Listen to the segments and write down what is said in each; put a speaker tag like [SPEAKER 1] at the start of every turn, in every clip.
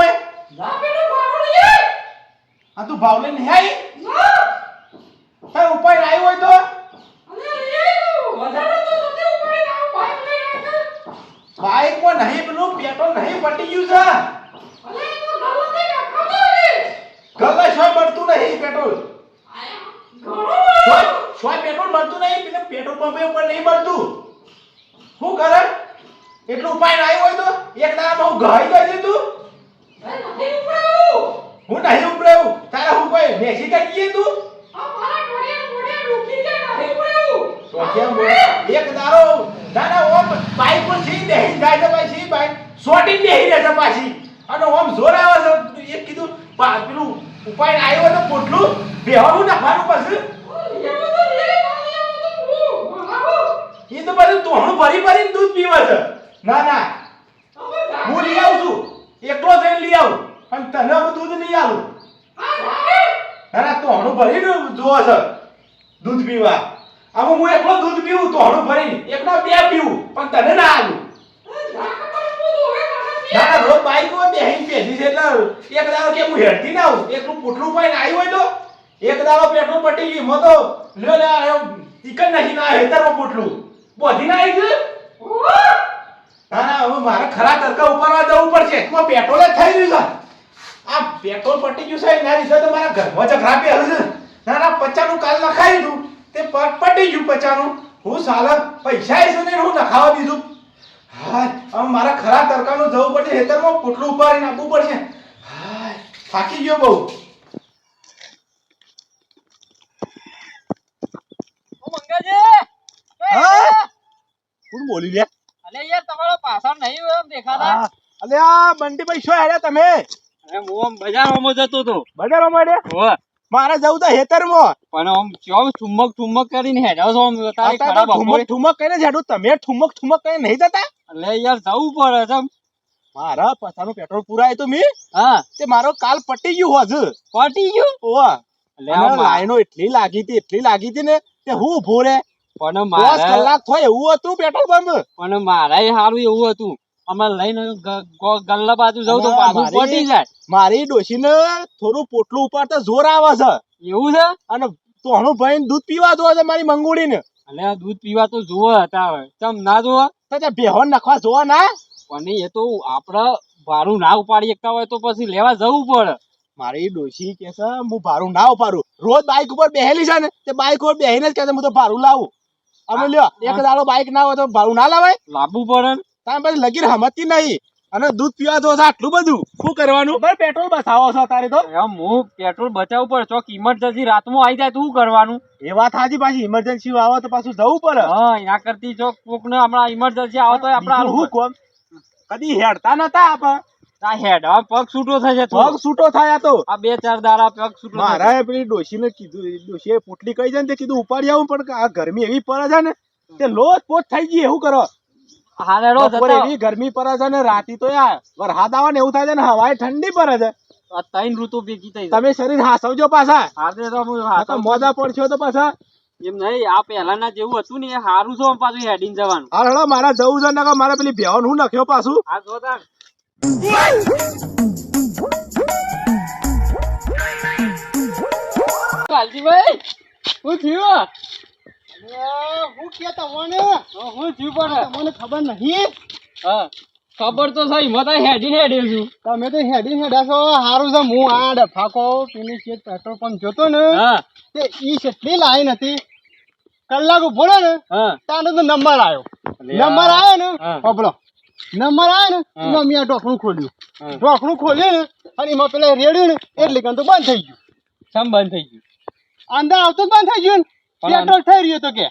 [SPEAKER 1] હોય
[SPEAKER 2] ના બેટા ભાવ લઈએ
[SPEAKER 1] આ તું ભાવ લઈને નહીં આવી
[SPEAKER 2] ના
[SPEAKER 1] તાર ઉપાય ના આવ્યો હોય તો
[SPEAKER 2] અરે લઈએ વધારે તો નથી ઉપાય ના બાઈક લઈ આવે
[SPEAKER 1] બાઈક માં નહીં પેલું પેટ્રોલ નહીં પટી ગયું છે
[SPEAKER 2] અરે તો ગલત નહીં ખાતો રે
[SPEAKER 1] ગલ્લા શોય મળતું નહીં પેટ્રોલ
[SPEAKER 2] ઘણો
[SPEAKER 1] શોય પેટ્રોલ મળતું નહીં પેલા પેટ્રોલ પંપે ઉપર નહીં મળતું શું કરે એટલું ઉપાય ના આવ્યો હોય તો એક દાડામાં હું ઘાઈ ગઈ છે તું
[SPEAKER 2] અરે નથી ઉપાયું
[SPEAKER 1] હું નહીં ઉપડ્યો તારા હું કોઈ મેસી કાઢીએ તું
[SPEAKER 2] આ મારા ટોડિયા મોઢે દુખી જાય નહીં ઉપાયું
[SPEAKER 1] તો કેમ બોલે એક દારો દાડા ઓમ બાઈક પર છી બેહી જાય છે પાછી બાઈક સોટી બેહી રહે છે પાછી અને ઓમ જોર આવે છે એક કીધું પેલું ઉપાય આવ્યો તો પોટલું બેહવાનું નાખવાનું પછી એ તો બધું તોહણું ભરી ભરીને દૂધ પીવે છે ના ના હું લઈ આવું છું એકલો જઈને લઈ આવું પણ તને હું દૂધ નહીં આવું ના ના તોહણું ભરીને જોવો છે દૂધ પીવા હવે હું એકલો દૂધ પીવું તોહણું ભરીને એકલો બે પીવું પણ તને ના આવું ના ના રોજ બાઈક માં બેહીને પેઢી છે એટલે એક દાડો કે હું હેડતી ના આવું એકલું પોટલું પાઈને આવ્યું હોય તો એક દાડો પેટ્રોલ પટી ગયું મો તો લ્યો લે ટીકન નહીં ના હેતરમાં પોટલું બોધી ના આવી ગયું ના ના હવે મારે ખરા તડકા ઉપાડવા જવું પડશે એમાં પેટ્રોલ જ થઈ ગયું છે આ પેટ્રોલ પટી ગયું છે એના વિશે તો મારા ઘરમાં ઝઘડા બે હશે ના ના 50 નું કાલ લખાઈ દીધું તે પટી ગયું 50 નું હું સાલા પૈસા છે ને હું નખાવા દીધું હા હવે મારા ખરા તડકાનું જવું પડશે હેતરમાં પોટલું ઉપાડીને આપવું પડશે હા થાકી ગયો બહુ કોણ બોલી લે
[SPEAKER 3] અલે યાર તમારો પાછળ નહીં એમ દેખાતા
[SPEAKER 1] અલે આ બંટી ભાઈ શું હેડ્યા તમે
[SPEAKER 3] અરે હું આમ બજારમાં જતો તો
[SPEAKER 1] બજારમાં હેડ્યા
[SPEAKER 3] હો
[SPEAKER 1] મારે જવું તો હેતરમાં
[SPEAKER 3] પણ આમ કેમ ઠુમક કરીને હેડ્યો છો આમ તારી
[SPEAKER 1] અત્યારે
[SPEAKER 3] ખરાબ
[SPEAKER 1] તો ઠુમક કરીને જ હેડું તમે ઠુમક કરીને નહીં જતા
[SPEAKER 3] અલે યાર જવું પડે છે
[SPEAKER 1] મારા પચાનું પેટ્રોલ પુરાય તો મી
[SPEAKER 3] હા
[SPEAKER 1] તે મારો કાલ પટી ગયું હોજ
[SPEAKER 3] પટી ગયું
[SPEAKER 1] ઓવા
[SPEAKER 3] અલે
[SPEAKER 1] અને લાઈનો એટલી લાગી હતી ને તે હું ઊભો રે
[SPEAKER 3] પણ
[SPEAKER 1] 10
[SPEAKER 3] મારા
[SPEAKER 1] કલાક થાય એવું હતું પેટ્રોલ પંપ
[SPEAKER 3] પણ મારાય હારું એવું હતું અમે લઈને ગલ્લા બાજુ જવું તો પાછું પટી જાય
[SPEAKER 1] મારી ડોશીને થોડું પોટલું ઉપાડતા જોર આવે છે
[SPEAKER 3] એવું છે
[SPEAKER 1] અને તોણું ભાઈ દૂધ પીવા જોવે છે મારી મંગુડીને
[SPEAKER 3] અલે આ દૂધ પીવા તો જોવે હતા ચમ ના જોવે
[SPEAKER 1] તો તે બેહોન નાખવા જોવા ના
[SPEAKER 3] પણ એ તો આપણે ભારું ના ઉપાડી શકતા હોય તો પછી લેવા જવું પડે
[SPEAKER 1] મારી ડોશી કે છે હું ભારું ના ઉપાડું રોજ બાઈક ઉપર બેહેલી છે ને તે બાઈક ઉપર બેહીને જ કહે છે હું તો ભારું લાવું અમે લ્યો એક દાડો બાઈક ના હોય તો ભારું ના લાવાય
[SPEAKER 3] લાવવું પડે
[SPEAKER 1] તાર પછી લગીર હમતી નહીં અને દૂધ પીવા તો આટલું બધું શું કરવાનું બરાબર પેટ્રોલ બચાવો છો તારે તો
[SPEAKER 3] એમ હું પેટ્રોલ બચાવવું પડે ચોક ઇમરજન્સી રાતમાં આવી જાય તો શું કરવાનું
[SPEAKER 1] એ વાત સાચી પાછી ઇમરજન્સી આવે તો પાછું જવું પડે
[SPEAKER 3] હા એના કરતી ચોક કોક ને હમણાં ઇમરજન્સી આવે તો આપણે
[SPEAKER 1] હું કોમ કદી હેડતા નતા આપ
[SPEAKER 3] આ હેડ હવે પગ છૂટો થશે
[SPEAKER 1] પગ છૂટો થયા તો
[SPEAKER 3] આ 2-4 દાડા પગ છૂટો
[SPEAKER 1] મારા પેલી ડોશીને કીધું ડોશીએ પોટલી કહી છે ને તે કીધું ઉપાડી આવું પણ આ ગરમી એવી પડે છે ને તે લોટ પોટ થઈ ગઈ એવું કરો
[SPEAKER 3] હારેડો
[SPEAKER 1] બપોરે એવી ગરમી પડે છે ને રાતી તો યાર વરસાદ આવે ને એવું થાય છે ને હવાએ ઠંડી પડે છે
[SPEAKER 3] આ 3 ઋતુ ભેગી થઈ
[SPEAKER 1] તમે શરીર હાસવજો પાછા
[SPEAKER 3] હારે તો
[SPEAKER 1] તો મોજા પડશો તો પાછા
[SPEAKER 3] એમ નહીં આ પહેલાના જેવું હતું ને એ સારું છે પાછું હેડીને જવાનું
[SPEAKER 1] હાલ હળો મારા જવું છે ને મારે પેલી ભેવન હું નખ્યો પાછું
[SPEAKER 3] આ જોતા કાલજીભાઈ હું થયું
[SPEAKER 1] હું કે તમને
[SPEAKER 3] હું થયું પડે
[SPEAKER 1] તમને ખબર નહીં
[SPEAKER 3] હા ખબર તો થઈ મત હેડીને હેડ્યો છું
[SPEAKER 1] તમે તો હેડી હેડા છો સારું છે હું આ ડફાકો પેલી છે પેટ્રોલ પંપ જોતો ને
[SPEAKER 3] હા
[SPEAKER 1] તે ઈ કેટલી લાઈન હતી કલાક ઉભો રહ્યો ને
[SPEAKER 3] હા
[SPEAKER 1] તાનો તો નંબર આવ્યો ને પબળો નંબર આવ્યો ને એમાં મેં ઢોકણું ખોલ્યું ઢોકણું ખોલ્યું ને અને એમાં પેલા રેડ્યું ને એટલે તો બંધ થઈ ગયું
[SPEAKER 3] સમ બંધ થઈ ગયું
[SPEAKER 1] અંદર આવતો જ બંધ થઈ ગયું ને પેટ્રોલ થઈ રહ્યો તો કે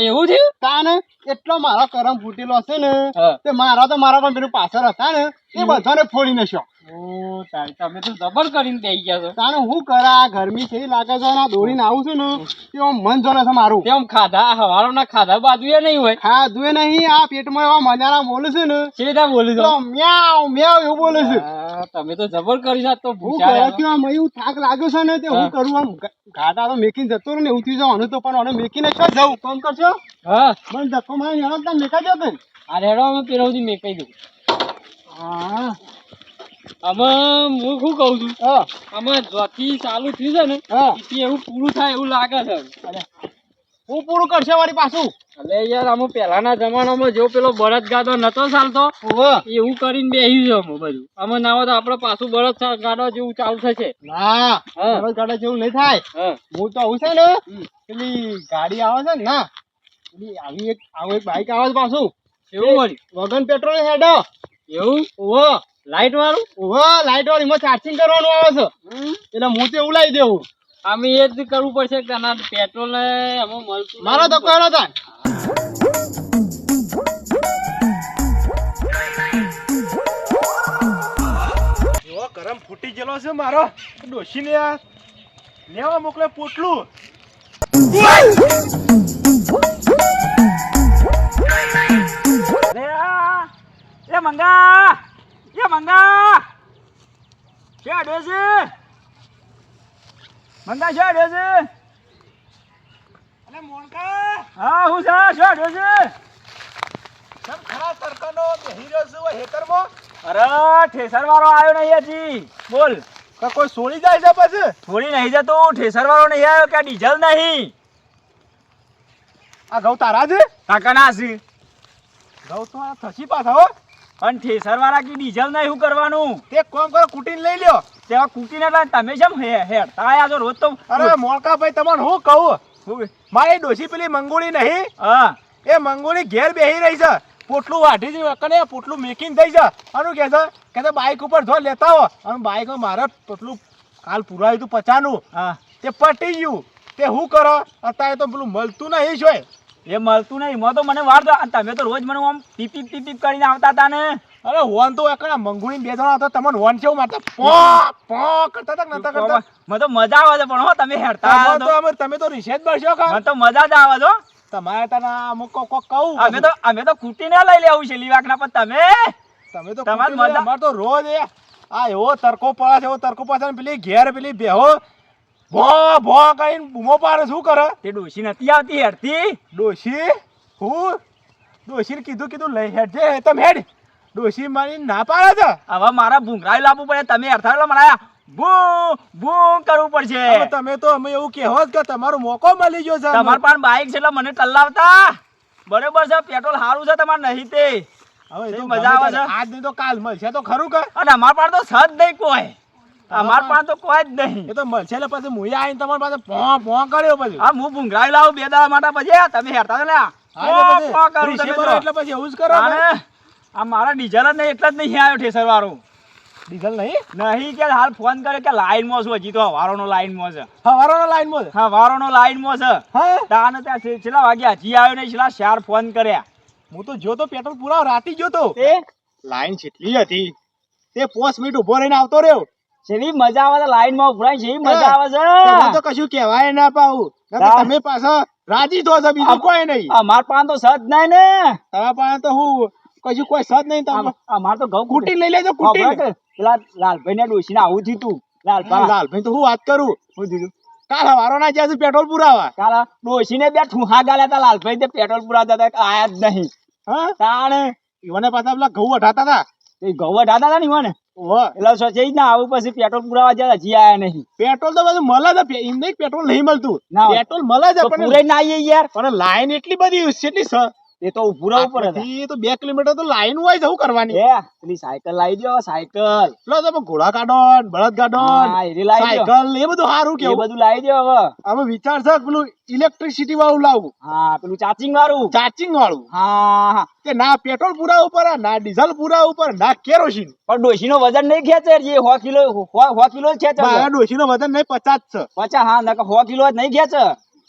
[SPEAKER 3] એવું થયું
[SPEAKER 1] તાને એટલો મારો કરમ ફૂટેલો છે ને
[SPEAKER 3] હા.
[SPEAKER 1] તે મારા પણ પેલું પાછળ હતા ને એ બધાને ફોડી નાખ્યો
[SPEAKER 3] ઓ તારી તમે તો જબર કરીને બેસી ગયા છો
[SPEAKER 1] તાને હું કરા ગરમી છે લાગે છે ને દોડીને આવું છું ને તે મન જોડે છે મારું
[SPEAKER 3] તેમ ખાધા હવારોના ખાધા બાજુ એ નહીં હોય
[SPEAKER 1] ખાધું નહીં આ પેટમાં એવા મજાના બોલે છે ને
[SPEAKER 3] સીધા બોલી
[SPEAKER 1] તો
[SPEAKER 3] દો
[SPEAKER 1] મ્યાવ મ્યાવ એવું બોલે છે
[SPEAKER 3] તમે તો જબર કરી નાખ તો
[SPEAKER 1] હું
[SPEAKER 3] ભૂખ્યા
[SPEAKER 1] કરે
[SPEAKER 3] રહ્યા.
[SPEAKER 1] કે આમ એવું થાક લાગ્યો છે ને તે હું કરું આમ ગાડા તો મેકીને જતો રહ્યો ને એવું થઈ જવાનું તો પણ હવે મેકીને ક્યાં જવું ફોન કરશો
[SPEAKER 3] હા
[SPEAKER 1] મને ધક્કો મારી મેકા જતો ને
[SPEAKER 3] આ રેડો અમે પેલો સુધી મેકાઈ દઉં
[SPEAKER 1] હા
[SPEAKER 3] આમાં હું શું કહું છું
[SPEAKER 4] હા
[SPEAKER 3] આમાં જોથી ચાલુ થયું છે ને
[SPEAKER 4] હા
[SPEAKER 3] એથી એવું પૂરું થાય એવું લાગે છે
[SPEAKER 4] હું પૂરું કરશે વળી પાછું
[SPEAKER 3] એટલે યાર અમે પહેલાના જમાનામાં જેવો પેલો બળદગાડો નતો ચાલતો
[SPEAKER 4] ઓહો
[SPEAKER 3] એવું કરીને બેસી છે અમે બધું અમે ના હોય તો આપણે પાછું બળદગાડો જેવું ચાલુ થશે
[SPEAKER 4] ના
[SPEAKER 3] હા.
[SPEAKER 4] બળદ ગાડા જેવું નહીં થાય
[SPEAKER 3] હા
[SPEAKER 4] હું તો આવું છે ને પેલી ગાડી આવે છે ને ના પેલી આવું એક બાઈક આવે છે પાછું
[SPEAKER 3] એવું વળી
[SPEAKER 4] વગન પેટ્રોલ હેડો
[SPEAKER 3] એવું
[SPEAKER 4] ઓહો
[SPEAKER 3] લાઈટ વાળું
[SPEAKER 4] ઓહો લાઈટ વાળી એમાં ચાર્જિંગ કરવાનું આવે છે એટલે હું તો એવું લાવી દેવું
[SPEAKER 3] અમે એ જ કરવું પડશે કે ના પેટ્રોલ ને અમે મળતું
[SPEAKER 4] મારો તો કરો થાય
[SPEAKER 1] એવો ગરમ ફૂટી ગયેલો છે મારો ડોશીને આ લેવા મોકલે પોટલું
[SPEAKER 3] એ મંગા છે અડે છે મંગા છે અડે છે
[SPEAKER 1] અને મોણકા
[SPEAKER 3] હા હું છે અડે છે
[SPEAKER 1] કેમ ખરા તરકાનો બેહી રહ્યો છું આ હેતરમાં
[SPEAKER 3] અરે ઠેસર વાળો આવ્યો નહીં હજી બોલ
[SPEAKER 1] કા કોઈ સોળી જાય છે પછી
[SPEAKER 3] થોડી નહીં જતું ઠેસર વાળો નહીં આવ્યો કે ડીઝલ નહીં
[SPEAKER 1] આ ઘઉં તારા છે
[SPEAKER 3] કાકા ના છે
[SPEAKER 1] ઘઉં તો આ થસી પાછા હો
[SPEAKER 3] પણ ઠેસર વાળા કી ડીઝલ નહીં શું કરવાનું
[SPEAKER 1] તે એક કામ કરો કુટીને લઈ લ્યો
[SPEAKER 3] તેવા કુકીને એટલે તમે કેમ હેડતા આયા છો રોજ તો
[SPEAKER 1] અરે મોણકા ભાઈ તમને હું કહું
[SPEAKER 3] શું?
[SPEAKER 1] મારી ડોશી પેલી મંગોળી નહીં
[SPEAKER 3] હા
[SPEAKER 1] એ મંગોળી ઘેર બેહી રહી છે પોટલું વાઢી છે કને પોટલું મેકીને થઈ છે આનું કે છે બાઈક ઉપર જો લેતા હો અને બાઈકમાં મારે પોટલું કાલ પુરાયું તું 50 નું
[SPEAKER 3] હા
[SPEAKER 1] તે પટી ગયું તે હું કરો અત્યારે તો પેલું મળતું નહીં જોય
[SPEAKER 3] એ મળતું નહીં એમાં તો મને વાર તમે તો રોજ મને આમ ટીપ ટીપ ટીપ ટીપ કરીને આવતા હતા ને
[SPEAKER 1] અરે હોન તો એકણા મંગોળી બે જણા હતા તમને હોન કેવું મારતા પો પો કરતા હતા કે નતા કરતા
[SPEAKER 3] મને તો મજા આવે છે પણ હો તમે હેડતા
[SPEAKER 1] તમે
[SPEAKER 3] આવો
[SPEAKER 1] તો
[SPEAKER 3] તો
[SPEAKER 1] અમે તમે તો રિશેજ બળશો કા
[SPEAKER 3] મને તો મજા જ આવે છો
[SPEAKER 1] તમારે તને અમુક કોક કહું
[SPEAKER 3] અમે તો કુટીને લઈ લેવું છે લીવાકના પણ
[SPEAKER 1] તમે તો
[SPEAKER 3] તમારે
[SPEAKER 1] કુટીને
[SPEAKER 3] મજા-
[SPEAKER 1] અમારે તો રોજ આ એવો તરકો પડે છે એવો તરકો પડે છે ને પેલી ઘેર પેલી બેહો ભો ભો કરીને બૂમો પાડે શું કરે
[SPEAKER 3] તે ડોશી નથી આવતી હેડતી
[SPEAKER 1] ડોશી હું ડોશીને કીધું લઈ હેડ જે તમે હેડ ડોશી મારી ના પાડે છે
[SPEAKER 3] હવે મારા ભૂંગરાઈ લાવવું પડે તમે હેડતા એટલે મને બૂ બૂ કરવું પડશે
[SPEAKER 1] હવે તમે તો અમે એવું કહેવો જ કે તમારો મોકો મળી ગયો છે
[SPEAKER 3] તમાર પાસે બાઈક છે એટલે મને ટલ્લાવતા બરોબર છે પેટ્રોલ સારું છે તમારે નહીં તે
[SPEAKER 1] હવે એ તો
[SPEAKER 3] મજા આવે છે.
[SPEAKER 1] આજ નહીં તો કાલ મળશે તો ખરું કે
[SPEAKER 3] અને અમાર પાસે તો સજ નહીં કોઈ અમાર પાસે તો કોઈ જ નહીં
[SPEAKER 1] એ તો મળશે એટલે પછી મુએ આવીને તમારી પાસે ભો ભો કર્યો પછી
[SPEAKER 3] હા હું ભૂંગરાઈ લાવું 2 દાડા માટે પછી તમે હેડતા ને
[SPEAKER 1] હા, એટલે પછી રીસે ભરો એટલે પછી એવું જ કરો ને.
[SPEAKER 3] આ મારા ડીઝલ જ નહીં એટલે જ નહીં આવ્યો ઠેસર વાળો
[SPEAKER 1] ડીઝલ નહીં
[SPEAKER 3] નહીં કે હાલ ફોન કરે કે લાઈન માં છું હજી તો હવારોનો લાઈન માં છે
[SPEAKER 1] હવારોનો લાઈનમાં છે.
[SPEAKER 3] હવારોનો લાઈન માં છે
[SPEAKER 1] હા
[SPEAKER 3] તાને ત્યાં છેલ્લા વાગ્યા હજી આવ્યો નહીં છેલ્લા 4 ફોન કર્યા
[SPEAKER 1] હું તો જો તો પેટ્રોલ પૂરા રાતી જો તો
[SPEAKER 3] તે
[SPEAKER 1] લાઈન કેટલી હતી તે 5 મિનિટ ઉભો રહીને આવતો રહ્યો
[SPEAKER 3] જેવી મજા આવે છે લાઈન માં ઉભરાય જેવી મજા આવે
[SPEAKER 1] તમે
[SPEAKER 3] છે
[SPEAKER 1] તો કશું કહેવાય ના પાવું નકર તમે પાછા રાજી થો છો બીજું કોઈ નહીં
[SPEAKER 3] અમાર પાસે તો સજ નહીં ને
[SPEAKER 1] તમારા પાસે તો હું કશું કોઈ સદ નહીં તમે
[SPEAKER 3] અમાર તો ઘઉં
[SPEAKER 1] કુટી લઈ લેજો કુટી
[SPEAKER 3] પેલા લાલભાઈ ને ડોસી ને આવું થયું તું
[SPEAKER 1] લાલભાઈ તો હું વાત કરું
[SPEAKER 3] શું થયું
[SPEAKER 1] કાલ હવારો ના જ્યાં પેટ્રોલ પુરાવા
[SPEAKER 3] કાલા ડોસી ને બે ઠુહા ગાલ્યા હતા લાલભાઈ તે પેટ્રોલ પુરાતા હતા આયા જ નહીં
[SPEAKER 1] હા
[SPEAKER 3] તાણે
[SPEAKER 1] ઈવને પાછા પેલા ઘઉં વઢાતા હતા
[SPEAKER 3] એ ઘઉં વઢાતા હતા ને મને
[SPEAKER 1] ઓહો
[SPEAKER 3] એટલે સોચે જ ના આવું પછી પેટ્રોલ પુરાવા જ્યાં હજી આયા નહીં
[SPEAKER 1] પેટ્રોલ તો બધું મળે છે એમ નહીં પેટ્રોલ નહીં મળતું
[SPEAKER 3] ના હોય.
[SPEAKER 1] પેટ્રોલ મળે છે
[SPEAKER 3] તો
[SPEAKER 1] પણ
[SPEAKER 3] પૂરે ના આવીએ યાર
[SPEAKER 1] પણ લાઈન એટલી બધી કેટલી છે
[SPEAKER 3] એ તો ઉભું રહેવું પડે
[SPEAKER 1] આટલેથી તો 2 કિલોમીટર તો લાઈન હોય છે શું કરવાની
[SPEAKER 3] એ પેલી સાયકલ લાવી દો સાયકલ
[SPEAKER 1] પેલો તમે ઘોડા કાઢો ને બળદ કાઢો
[SPEAKER 3] હા, એ લાવી દો.
[SPEAKER 1] સાયકલ એ બધું સારું
[SPEAKER 3] એ
[SPEAKER 1] કેવું
[SPEAKER 3] બધું લાવી દો હવે
[SPEAKER 1] હવે વિચાર છે કે પેલું ઇલેક્ટ્રિસિટી વાળું લાવવું
[SPEAKER 3] હા પેલું ચાર્જિંગ વાળું
[SPEAKER 1] ચાર્જિંગ વાળું
[SPEAKER 3] હા હા
[SPEAKER 1] કે ના પેટ્રોલ પૂરા ઉપર ના ડીઝલ પૂરા ઉપર ના કેરોસીન
[SPEAKER 3] પણ ડોશી નો વજન નહીં ખેંચે જે 100 કિલો 100 કિલો જ ખેંચે
[SPEAKER 1] મારા ડોશીનો વજન નહીં 50 છે
[SPEAKER 3] 50 હા નકર 100 કિલો જ નહીં ખેંચે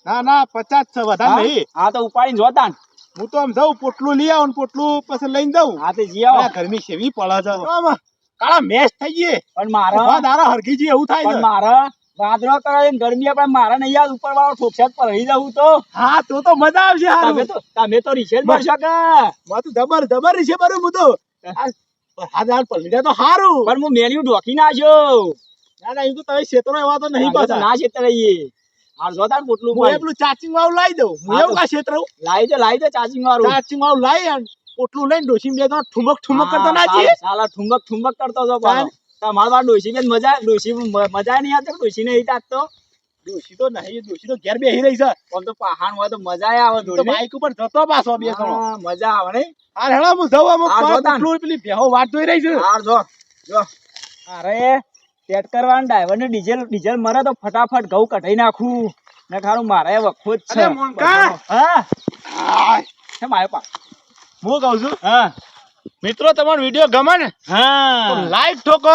[SPEAKER 1] ના ના 50 છે વધારે નહીં
[SPEAKER 3] હા તો ઉપાડીને જોતા ને
[SPEAKER 1] હું તો આમ જાઉં પોટલું લઈ આવું ને પોટલું પછી લઈને જાઉં
[SPEAKER 3] હા તે જી આવો
[SPEAKER 1] આ ગરમી કેવી પડે છે આમ કાળા મેચ થઈ ગઈ
[SPEAKER 3] પણ મારા
[SPEAKER 1] ઉભા દારા હરખી જી એવું થાય
[SPEAKER 3] પણ
[SPEAKER 1] છે
[SPEAKER 3] મારા વાદળો કરે ને ગરમી પણ મારા નહીં યાર ઉપર વાળો ઠોકસાટ પર રહી જવું તો
[SPEAKER 1] હા તો મજા આવશે હારું
[SPEAKER 3] તમે તો રિસેલ ભરશો કે
[SPEAKER 1] માં તો જબર છે બરું હું તો હાલ પલ્લી જાય તો હારું
[SPEAKER 3] પણ હું મેન્યુ ઢોકી નાખ્યો
[SPEAKER 1] ના ના એમ તો તમે ક્ષેત્રો એવા તો નહીં પાછા
[SPEAKER 3] ના છેતર રહીએ હાલ જોતા ને પોટલું
[SPEAKER 1] હું પેલું ચાર્જિંગ વાળું લાવી દઉં હું
[SPEAKER 3] હા
[SPEAKER 1] એવું
[SPEAKER 3] તો.
[SPEAKER 1] કા ક્ષેત્ર
[SPEAKER 3] લાવી દે ચાર્જિંગ વાળું
[SPEAKER 1] ચાર્જિંગ વાળું લાવી અને પોટલું લઈને ડોશી બે તો ઠુમક કરતા ના
[SPEAKER 3] હા,
[SPEAKER 1] જઈએ
[SPEAKER 3] સાલા ઠુમક કરતો હતો
[SPEAKER 1] તાન.
[SPEAKER 3] તમારા બાર ડોશી બેન મજા નહીં આવતી ડોશી ને તો
[SPEAKER 1] ડોશી તો નહીં, ડોશી તો ઘેર બેહી રહી છે.
[SPEAKER 3] આમ તો પહાડ હોય તો મજા આવે
[SPEAKER 1] તો
[SPEAKER 3] થોડી
[SPEAKER 1] બાઈક ઉપર જતો પાછો બે ઘણો.
[SPEAKER 3] હા, મજા આવે નહીં
[SPEAKER 1] હાલ હેડો હું જઉં આમ
[SPEAKER 3] હા, જો તાન.
[SPEAKER 1] પેલું પેલી ભેહો વાત જોઈ રહી છે.
[SPEAKER 3] હાર જો અરે સેટ કરવાનું ડ્રાઈવર ને ડીઝલ મરે તો ફટાફટ ઘઉં કઢાઈ નાખું ને ખારું મારે વખો જ છે
[SPEAKER 1] અરે મોનકા!
[SPEAKER 3] હા
[SPEAKER 1] આય,
[SPEAKER 3] છે મારે પા
[SPEAKER 1] હું કહું છું
[SPEAKER 3] હા
[SPEAKER 1] મિત્રો, તમારો વિડીયો ગમે ને તો
[SPEAKER 3] હા
[SPEAKER 1] લાઈક ઠોકો,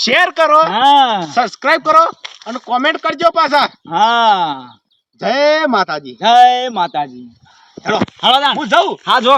[SPEAKER 1] શેર કરો,
[SPEAKER 3] હા
[SPEAKER 1] સબસ્ક્રાઇબ કરો અને કોમેન્ટ કરજો પાછા.
[SPEAKER 3] હા
[SPEAKER 1] જય માતાજી.
[SPEAKER 3] જય માતાજી
[SPEAKER 1] હેડો
[SPEAKER 3] હાલો તાન.
[SPEAKER 1] હું જાઉં.
[SPEAKER 3] હા જો